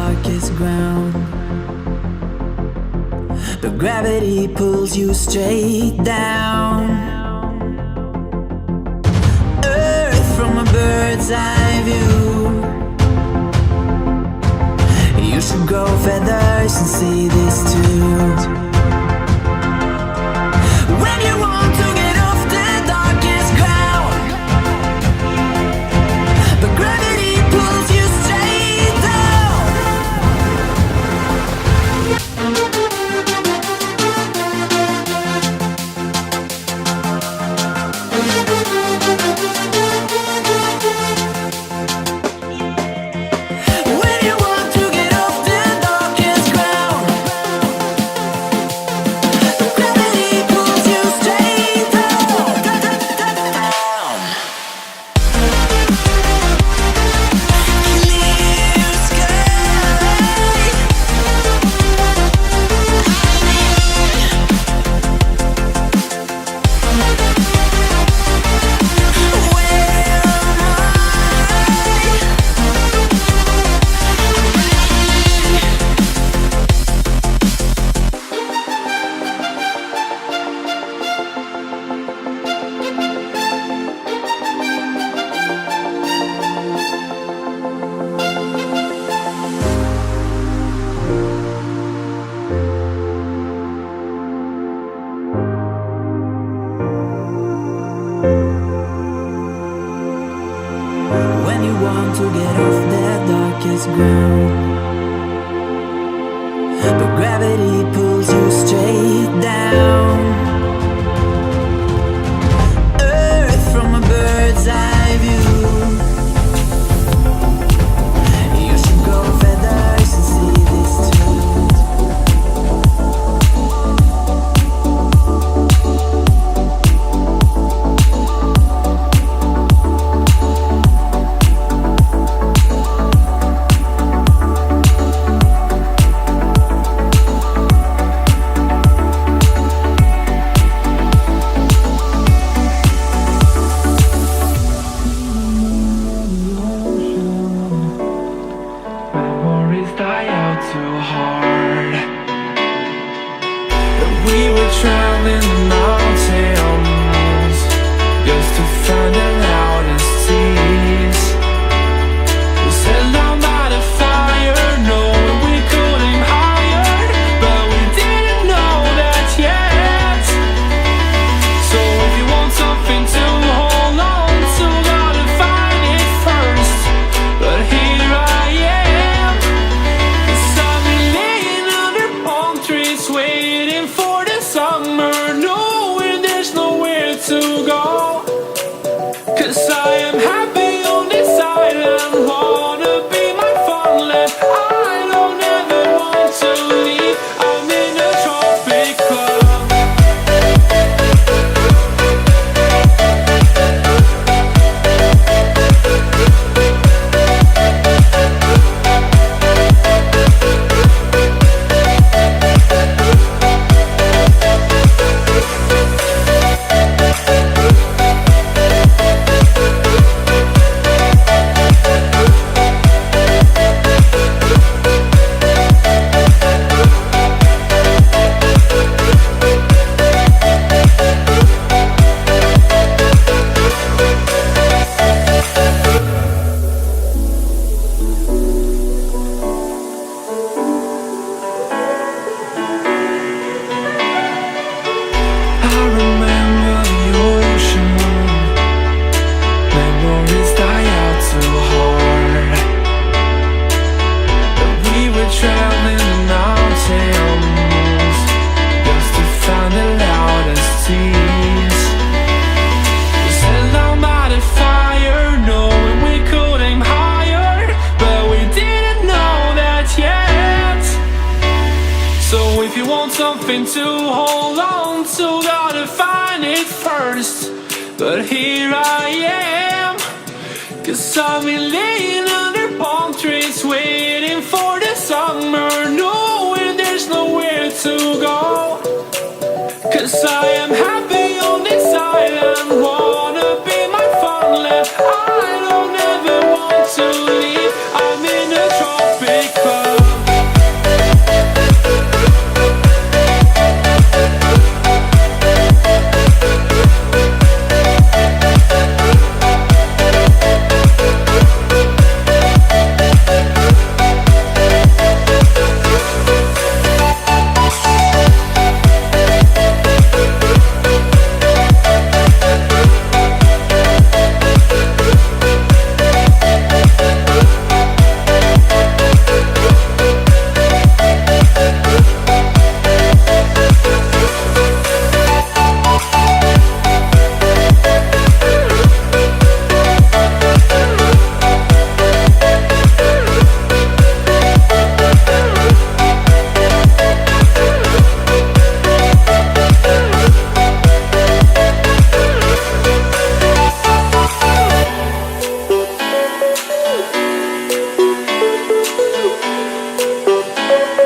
darkest ground, but gravity pulls you straight down. Earth from a bird's eye view. You should grow feathers and see this too. When you want to get off the darkest ground, but gravity pulls you straight down. When you want to get off the darkest ground, but gravity pulls you straight down. Clear sky. When you want to get off that darkest ground, but gravity pulls you straight down. Earth from a bird's eye view. You should grow feathers and see this too. Memories die out too hard. But we were traveling the mountains just to find the loudest seas. We set down by the fire, knowing we could aim higher, but we didn't know that yet. So if you want something to hold on to, gotta find it first. But here I am, 'cause I've been laying under palm trees, waiting for the summer, knowing there's nowhere to go. 'Cause I am happy on this island, wanna be my farmland. I don't ever want to leave, I'm in a tropic club. I remember the ocean, memories die out too hard. But we were traveling the mountains just to find the loudest seas. We sat down by the fire, knowing we could aim higher, but we didn't know that yet. So if you want something to hold on to, gotta find it first. But here I am, 'cause I've been laying under palm trees, waiting for the summer, knowing there's nowhere to go. 'Cause I am happy on this island, wanna be my farmland. I don't ever want to leave, I'm in a tropic club. Thank